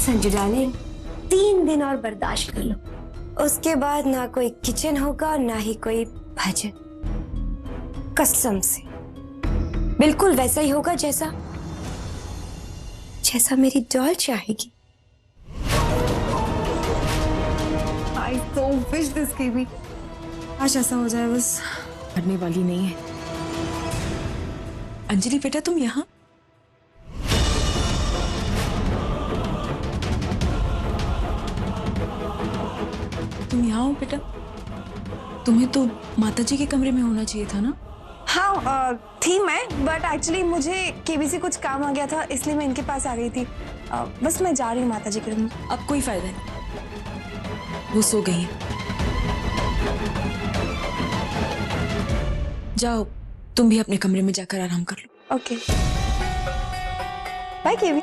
Sanju darling, 3 दिन और बर्दाश्त कर लो, उसके बाद ना कोई किचन होगा ना ही कोई भजन। कसम से बिल्कुल वैसा ही होगा जैसा जैसा मेरी डॉल चाहेगी। I so wish this KB आज ऐसा हो जाए बस। करने वाली नहीं है। अंजलि बेटा तुम यहाँ? तुम यहाँ हो बेटा? तुम्हें तो माताजी के कमरे में होना चाहिए था ना? हाँ थी मैं, बट एक्चुअली मुझे केबी से कुछ काम आ गया था इसलिए मैं इनके पास आ गई थी। बस मैं जा रही हूँ माताजी के रूम में। अब कोई फायदा नहीं, वो सो गई है। जाओ तुम भी अपने कमरे में जाकर आराम कर लो। ओके बाय केबी।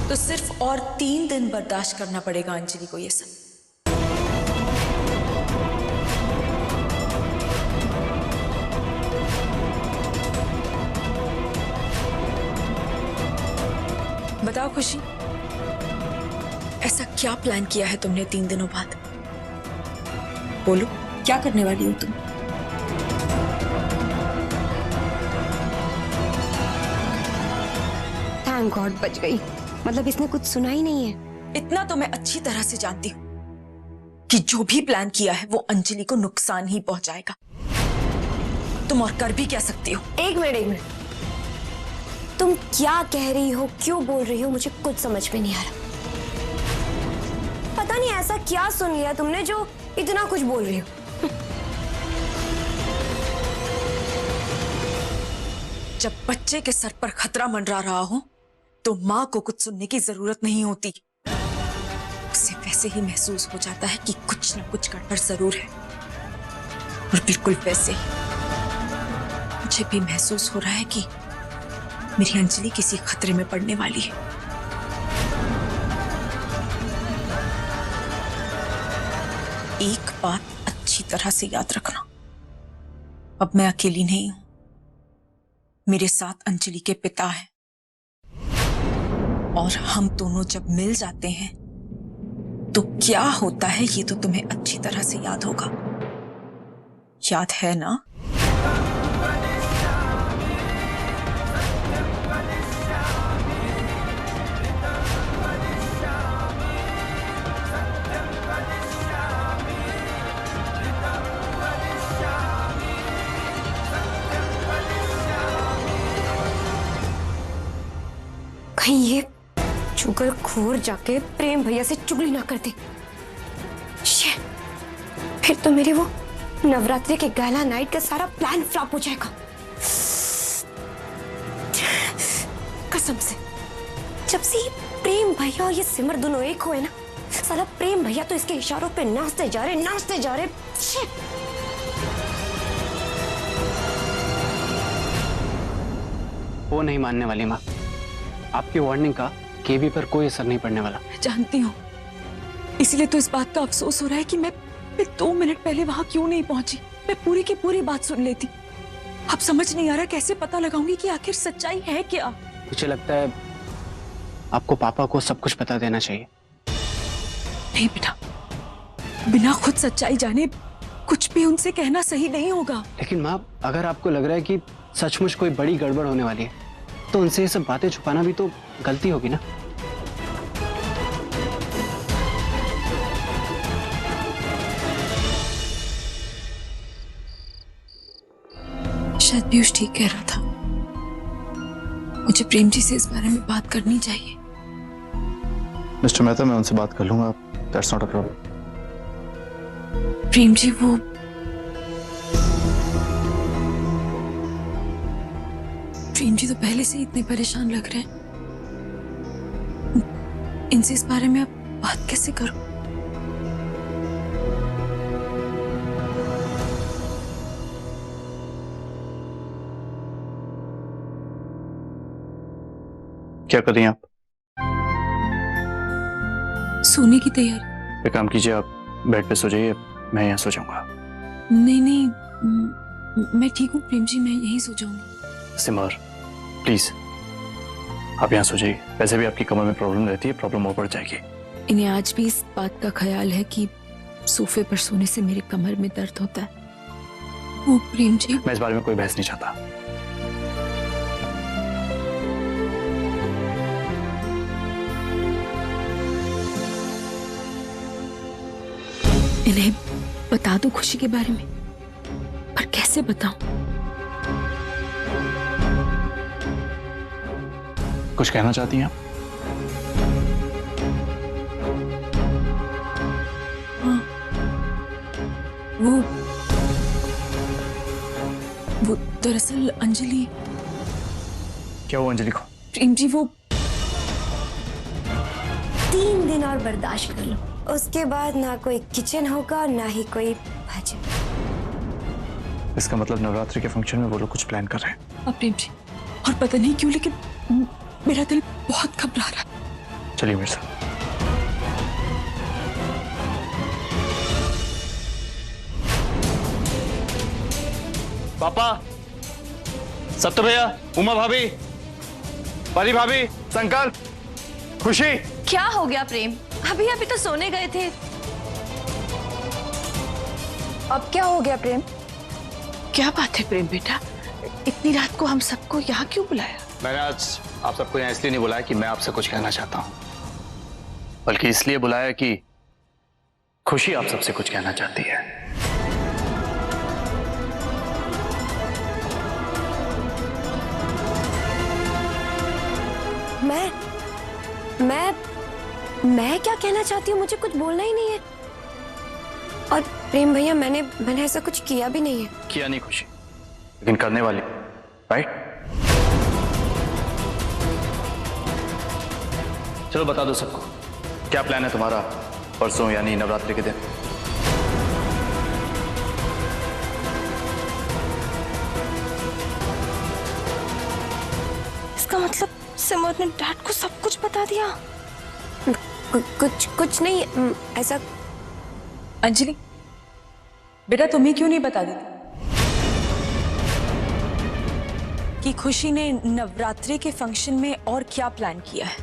तो सिर्फ और 3 दिन बर्दाश्त करना पड़ेगा अंजलि को ये सब। बताओ खुशी, ऐसा क्या प्लान किया है तुमने 3 दिनों बाद? बोलो क्या करने वाली हो तुम? थैंक गॉड बच गई। मतलब इसने कुछ सुना ही नहीं है। इतना तो मैं अच्छी तरह से जानती हूँ कि जो भी प्लान किया है वो अंजलि को नुकसान ही पहुंचाएगा। तुम और कर भी क्या सकती हो? एक मिनट, तुम क्या कह रही हो, क्यों बोल रही हो, मुझे कुछ समझ में नहीं आ रहा। पता नहीं ऐसा क्या सुन लिया तुमने जो इतना कुछ बोल रही हो। जब बच्चे के सर पर खतरा मंडरा रहा हो तो माँ को कुछ सुनने की जरूरत नहीं होती। उसे वैसे ही महसूस हो जाता है कि कुछ न कुछ गड़बड़ जरूर है। और बिल्कुल वैसे ही मुझे भी महसूस हो रहा है कि मेरी अंजलि किसी खतरे में पड़ने वाली है। एक बात अच्छी तरह से याद रखना, अब मैं अकेली नहीं हूं, मेरे साथ अंजलि के पिता हैं। और हम दोनों जब मिल जाते हैं तो क्या होता है ये तो तुम्हें अच्छी तरह से याद होगा। याद है ना? कहीं ये चुगलखोर जाके प्रेम भैया से चुगली ना कर दे। शिट, फिर तो मेरे वो नवरात्रि के गाला नाइट का सारा प्लान फ्लॉप हो जाएगा। कसम से जब से ये प्रेम भैया और ये सिमर दोनों एक हुए ना, साला प्रेम भैया तो इसके इशारों पे नाचते जा रहे। शिट। वो नहीं मानने वाली माँ। आपकी वार्निंग का केबी पर कोई असर नहीं पड़ने वाला। जानती हूँ, इसलिए तो इस बात का अफसोस हो रहा है कि मैं 2 मिनट पहले वहां क्यों नहीं पहुंची। मैं पूरी की पूरी बात सुन लेती। अब समझ नहीं आ रहा कैसे पता लगाऊंगी कि आखिर सच्चाई है क्या। मुझे लगता है आपको पापा को सब कुछ बता देना चाहिए। नहीं बेटा, बिना खुद सच्चाई जाने कुछ भी उनसे कहना सही नहीं होगा। लेकिन माँ, अगर आपको लग रहा है कि सचमुच कोई बड़ी गड़बड़ होने वाली है तो उनसे ये सब बातें छुपाना भी तो गलती होगी ना। शायद पीयूष ठीक कह रहा था, मुझे प्रेम जी से इस बारे में बात करनी चाहिए। मिस्टर मेहता, मैं उनसे बात कर लूंगा। That's not a problem. Prem ji, वो प्रेम जी तो पहले से इतने परेशान लग रहे हैं। इनसे इस बारे में अब बात कैसे करूं? क्या कर रही हैं आप? सोने की तैयारी? एक काम कीजिए, आप बेड पे सो जाइए, मैं यहाँ सो जाऊंगा। नहीं नहीं, मैं ठीक हूँ प्रेम जी, मैं यहीं सो जाऊंगी। सिमर प्लीज, आप यहाँ सो जाइए। वैसे भी आपकी कमर में प्रॉब्लम रहती है, प्रॉब्लम और बढ़ जाएगी। इन्हें आज भी इस बात का ख्याल है कि सोफे पर सोने से मेरी कमर में दर्द होता है। ओ प्रेम जी, मैं इस बारे में कोई बहस नहीं चाहता। इन्हें बता दो खुशी के बारे में, पर कैसे बताऊं? कुछ कहना चाहती हैं आप? हाँ, वो दरअसल अंजलि। क्या हुआ अंजलि को? प्रेम जी, वो 3 दिन और बर्दाश्त कर लो, उसके बाद ना कोई किचन होगा और ना ही कोई भजन। इसका मतलब नवरात्रि के फंक्शन में वो लोग कुछ प्लान कर रहे हैं। हाँ प्रेम जी, और पता नहीं क्यों लेकिन मेरा दिल बहुत घबरा रहा है। चलिए मेरे साथ। पापा, सत्य भैया, उमा भाभी, परी भाभी, संकल्प, खुशी। क्या हो गया प्रेम? अभी अभी तो सोने गए थे। अब क्या हो गया प्रेम? क्या बात है प्रेम बेटा, इतनी रात को हम सबको यहाँ क्यों बुलाया? मैंने आज आप सबको यहाँ इसलिए नहीं बुलाया कि मैं आपसे कुछ कहना चाहता हूँ, बल्कि इसलिए बुलाया कि खुशी आप सबसे कुछ कहना चाहती है। मैं क्या कहना चाहती हूँ? मुझे कुछ बोलना ही नहीं है। और प्रेम भैया, मैंने ऐसा कुछ किया भी नहीं है। किया नहीं खुशी, लेकिन करने वाली, राइट? चलो बता दो सबको, क्या प्लान है तुम्हारा परसों यानी नवरात्रि के दिन? इसका मतलब सिमर ने डैड को सब कुछ बता दिया? कुछ नहीं ऐसा। अंजलि बेटा, तुम्हें क्यों नहीं बता देती कि खुशी ने नवरात्रि के फंक्शन में और क्या प्लान किया है?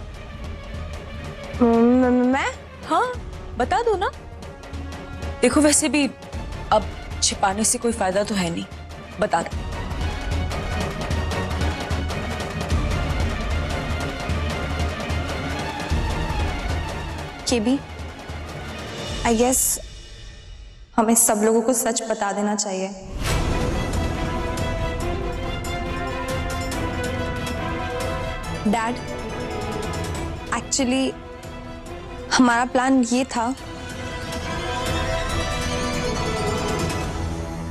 मैं? हाँ बता दो ना। देखो वैसे भी अब छिपाने से कोई फायदा तो है नहीं, बता दो। केबी, आई गेस हमें सब लोगों को सच बता देना चाहिए। डैड, एक्चुअली हमारा प्लान ये था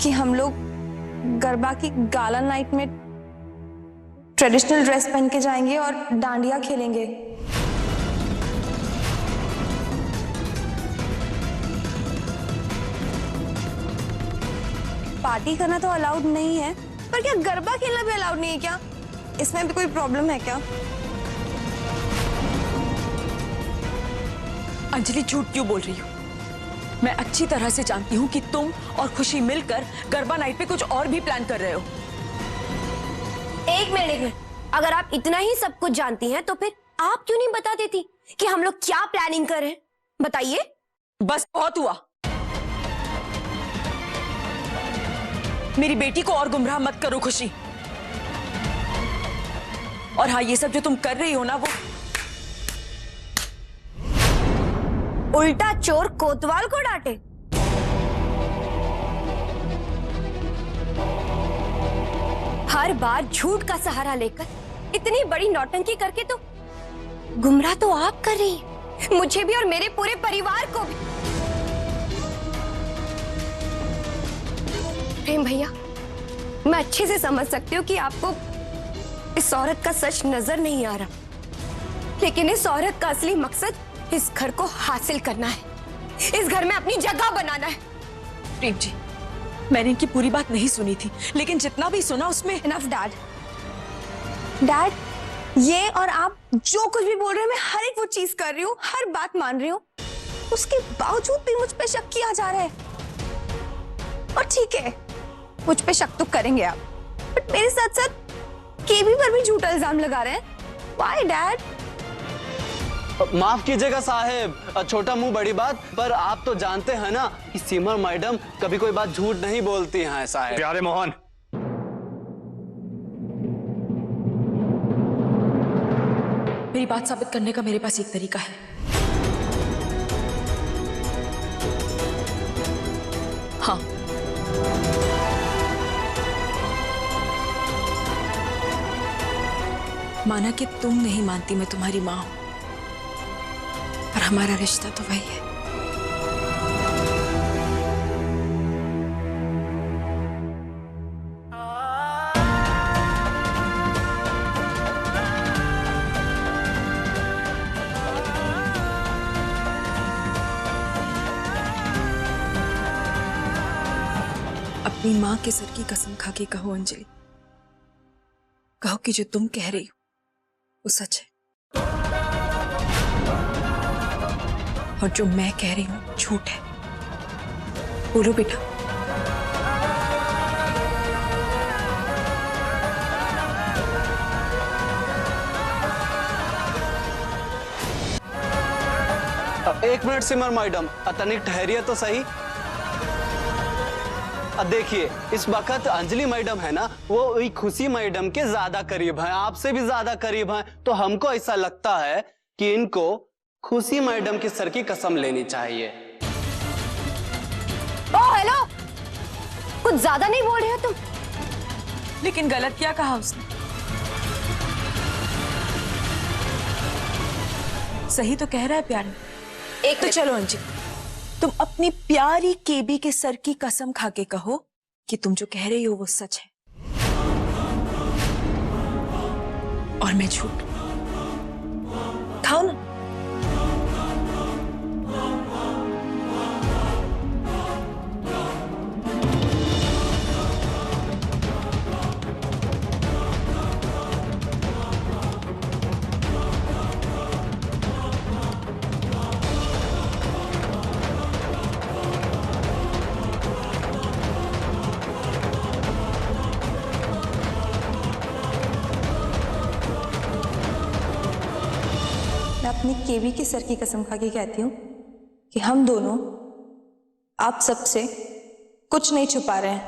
कि हम लोग गरबा की गाला नाइट में ट्रेडिशनल ड्रेस पहन के जाएंगे और डांडिया खेलेंगे। पार्टी करना तो अलाउड नहीं है, पर क्या गरबा खेलना भी अलाउड नहीं है क्या? इसमें भी कोई प्रॉब्लम है क्या? अंजलि झूठ क्यों बोल रही हो? मैं अच्छी तरह से जानती हूँ कि तुम और खुशी मिलकर गरबा नाइट पे कुछ और भी प्लान कर रहे हो। एक मिनट, अगर आप इतना ही सब कुछ जानती हैं तो फिर आप क्यों नहीं बता देती कि हम लोग क्या प्लानिंग कर रहे हैं? बताइए। बस बहुत हुआ, मेरी बेटी को और गुमराह मत करो खुशी। और हाँ, ये सब जो तुम कर रही हो ना, वो उल्टा चोर कोतवाल को डांटे। हर बार झूठ का सहारा लेकर इतनी बड़ी नौटंकी करके तो गुमराह तो आप कर रही हैं, मुझे भी और मेरे पूरे परिवार को भी। प्रेम भैया, मैं अच्छे से समझ सकती हूँ कि आपको इस औरत का सच नजर नहीं आ रहा, लेकिन इस औरत का असली मकसद इस घर को हासिल करना है, इस घर में अपनी जगह बनाना है। प्रेम जी, मैंने इनकी पूरी बात नहीं सुनी थी, लेकिन जितना भी सुना उसमें इनफ डैड। डैड, ये और आप जो कुछ भी बोल रहे हैं, मैं हर एक वो चीज कर रही हूँ, हर बात मान रही हूँ, उसके बावजूद भी मुझ पे शक किया जा रहा है। और ठीक है, मुझ पे शक तो करेंगे आप, बट मेरे साथ साथ केबी पर भी झूठा इल्जाम लगा रहे हैं। Why, Dad? माफ कीजिएगा साहेब, छोटा मुंह बड़ी बात, पर आप तो जानते हैं ना कि सिमर मैडम कभी कोई बात झूठ नहीं बोलती हैं साहेब। प्यारे मोहन, मेरी बात साबित करने का मेरे पास एक तरीका है। हाँ, माना कि तुम नहीं मानती मैं तुम्हारी मां हूं, पर हमारा रिश्ता तो वही है। अपनी मां के सर की कसम खा के कहो अंजलि, कहो कि जो तुम कह रही हो वो सच है, और जो मैं कह रही हूं झूठ है। बोलो बेटा। एक मिनट सिमर मैडम, तनिक ठहरिए तो सही। देखिए, इस वक्त अंजलि मैडम है ना, वो खुशी मैडम के ज्यादा करीब हैं, आपसे भी ज्यादा करीब हैं, तो हमको ऐसा लगता है कि इनको खुशी मैडम के सर की कसम लेनी चाहिए। ओह हेलो, कुछ ज्यादा नहीं बोल रहे हो तुम? लेकिन गलत क्या कहा उसने? सही तो कह रहा है प्यारे। एक तो चलो अंजलि, तुम अपनी प्यारी केबी के सर की कसम खा के कहो कि तुम जो कह रही हो वो सच है और मैं झूठ। खाओ ना। अपनी केवी के सर की कसम खा के कहती हूँ कि हम दोनों आप सबसे कुछ नहीं छुपा रहे हैं।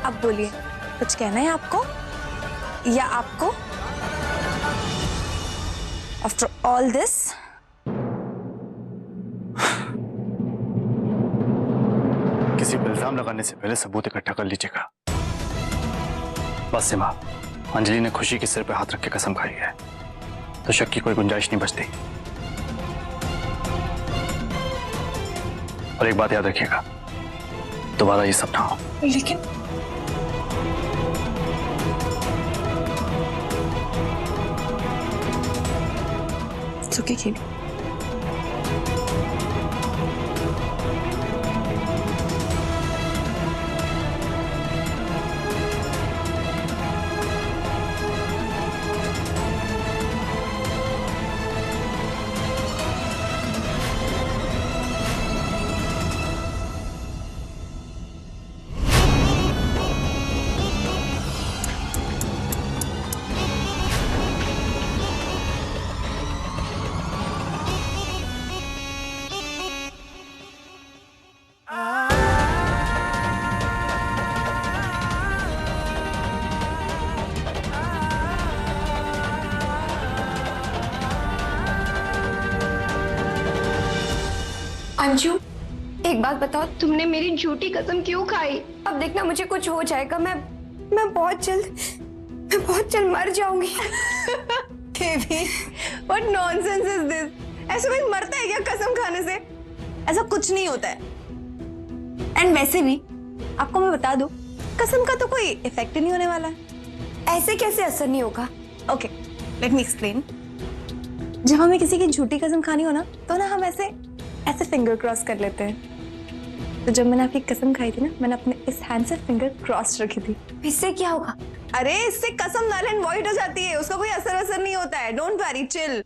अब बोलिए, कुछ कहना है आपको या आपको? आफ्टर ऑल दिस किसी पर इल्जाम लगाने से पहले सबूत इकट्ठा कर लीजिएगा। बस सीमा, अंजलि ने खुशी के सिर पे हाथ रख के कसम खाई है, तो शक की कोई गुंजाइश नहीं बचती। और एक बात याद रखिएगा, दोबारा ये सब ना हो। लेकिन सुखी की अंजू, एक बात बताओ, तुमने मेरी झूठी कसम क्यों खाई? अब देखना मुझे कुछ हो जाएगा, मैं बहुत जल्द मर जाऊंगी। What nonsense is this? ऐसे कोई मरता है क्या कसम खाने से? ऐसा कुछ नहीं होता है। एंड वैसे भी आपको मैं बता दूं, कसम का तो कोई इफेक्ट नहीं होने वाला है। ऐसे कैसे असर नहीं होगा? Okay, let me explain. जब हमें किसी की झूठी कसम खानी हो ना, तो ना हम ऐसे फिंगर क्रॉस कर लेते हैं। तो जब मैंने आपकी कसम खाई थी ना, मैंने अपने इस हैंड से फिंगर क्रॉस रखी थी। इससे क्या होगा? अरे इससे कसम नल एंड वॉइड हो जाती है, उसका कोई असर नहीं होता है। Don't worry, chill.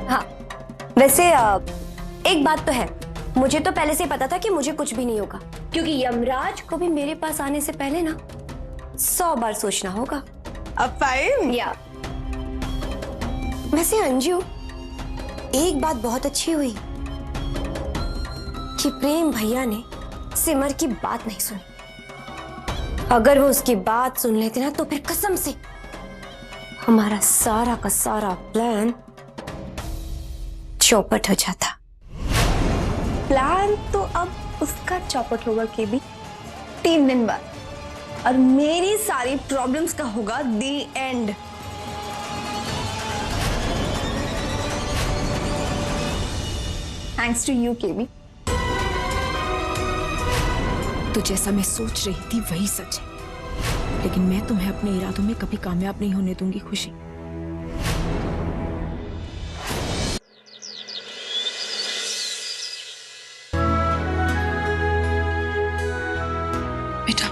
हाँ, वैसे एक बात तो है, मुझे तो पहले से ही पता था कि मुझे कुछ भी नहीं होगा, क्योंकि यमराज को भी मेरे पास आने से पहले ना 100 बार सोचना होगा। अब फाइन। या वैसे अंजू, एक बात बहुत अच्छी हुई कि प्रेम भैया ने सिमर की बात नहीं सुनी। अगर वो उसकी बात सुन लेते ना, तो फिर कसम से हमारा सारा का सारा प्लान चौपट हो जाता। प्लान तो अब उसका चौपट होगा के भी 3 दिन बाद, और मेरी सारी प्रॉब्लम्स का होगा the end. Thanks to you KB. तो जैसा मैं सोच रही थी वही सच है, लेकिन मैं तुम्हें अपने इरादों में कभी कामयाब नहीं होने दूंगी खुशी। बेटा,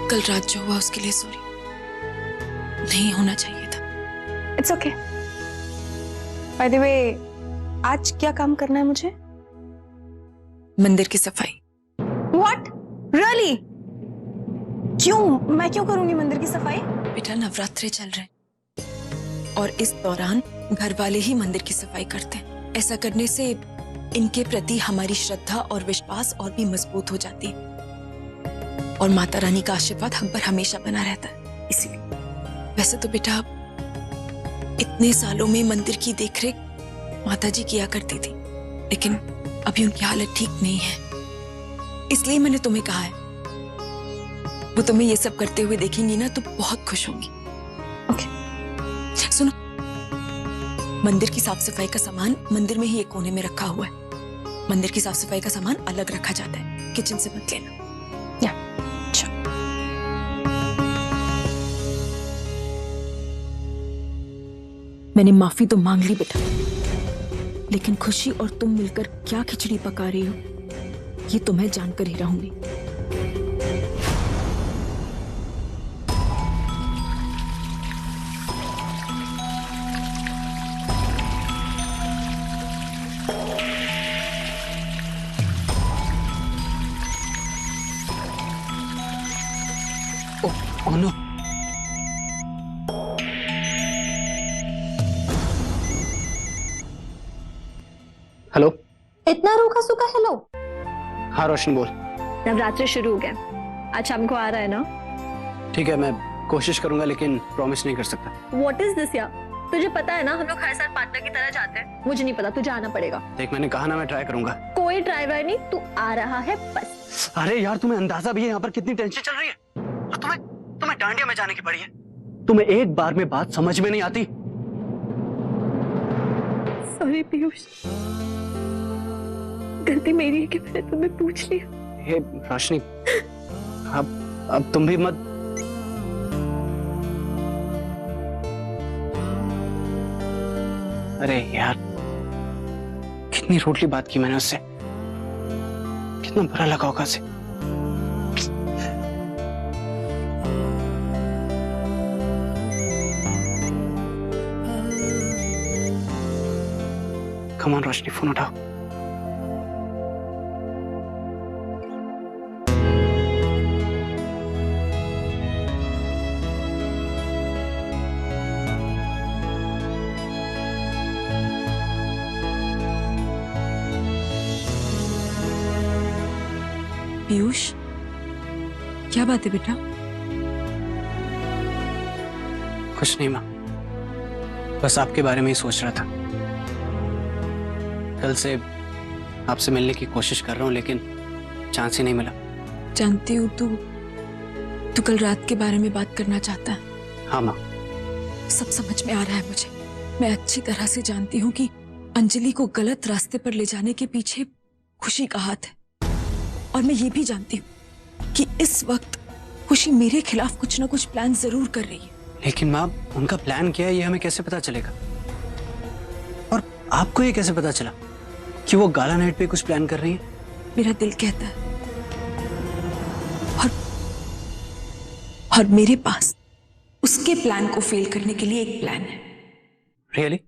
कल रात जो हुआ उसके लिए सॉरी, नहीं होना चाहिए था। It's okay. By the way, आज क्या काम करना है मुझे? मंदिर की सफाई। व्हाट? रियली? क्यों? मैं क्यों करूंगी मंदिर की सफाई? बेटा, नवरात्रे चल रहे हैं और इस दौरान घर वाले ही मंदिर की सफाई करते हैं। ऐसा करने से इनके प्रति हमारी श्रद्धा और विश्वास और भी मजबूत हो जाती है, और माता रानी का आशीर्वाद हम पर हमेशा बना रहता है। इसीलिए वैसे तो बेटा, इतने सालों में मंदिर की देखरेख माताजी किया करती थी, लेकिन अभी उनकी हालत ठीक नहीं है, इसलिए मैंने तुम्हें कहा है। वो तुम्हें ये सब करते हुए देखेंगी ना तो बहुत खुश होंगी। ओके। सुनो, मंदिर की साफ सफाई का सामान मंदिर में ही एक कोने में रखा हुआ है। मंदिर की साफ सफाई का सामान अलग रखा जाता है, किचन से मत लेना। या अच्छा। मैंने माफी तो मांग ली बेटा, लेकिन खुशी और तुम मिलकर क्या खिचड़ी पका रही हो ये तो मैं जानकर ही रहूंगी। Oh no. हेलो। इतना रूखा सूखा हेलो? हाँ रोशनी बोल। नवरात्रि शुरू हो गया, आज शाम को आ रहा है ना? ठीक है, मैं कोशिश करूंगा, लेकिन प्रॉमिस नहीं कर सकता। व्हाट इज दिस यार? तुझे पता है ना हम लोग हर साल पार्टनर की तरह जाते हैं। मुझे नहीं पता, तुझे आना पड़ेगा। देख, मैंने कहा ना मैं ट्राई करूंगा। कोई ड्राइवर नहीं, तू आ रहा है बस। अरे यार, तुम्हें अंदाजा भी है यहाँ पर कितनी टेंशन चल रही है, और तुम्हें डांडिया में जाने की पड़ी है। तुम्हें एक बार में बात समझ में नहीं आती। सॉरी पीयूष, गलती मेरी है कि मैंने तुम्हें पूछ लिया। हे रोशनी, अब तुम भी मत। अरे यार, कितनी रूडली बात की मैंने उससे, कितना बुरा लगा होगा उसे। कम ऑन रोशनी, फोन उठाओ। पीयूष, क्या बात है बेटा? कुछ नहीं माँ, बस आपके बारे में ही सोच रहा था। कल से आपसे मिलने की कोशिश कर रहा हूँ, लेकिन चांस ही नहीं मिला। जानती हूँ तू कल रात के बारे में बात करना चाहता है। हाँ माँ। सब समझ में आ रहा है मुझे। मैं अच्छी तरह से जानती हूँ कि अंजलि को गलत रास्ते पर ले जाने के पीछे खुशी का हाथ है, और मैं ये भी जानती हूँ कि इस वक्त खुशी मेरे खिलाफ कुछ ना कुछ प्लान जरूर कर रही है। लेकिन माँ, उनका प्लान क्या है ये हमें कैसे पता चलेगा? और आपको ये कैसे पता चला कि वो गाला नाइट पे कुछ प्लान कर रही है? मेरा दिल कहता है और मेरे पास उसके प्लान को फेल करने के लिए एक प्लान है। रियली?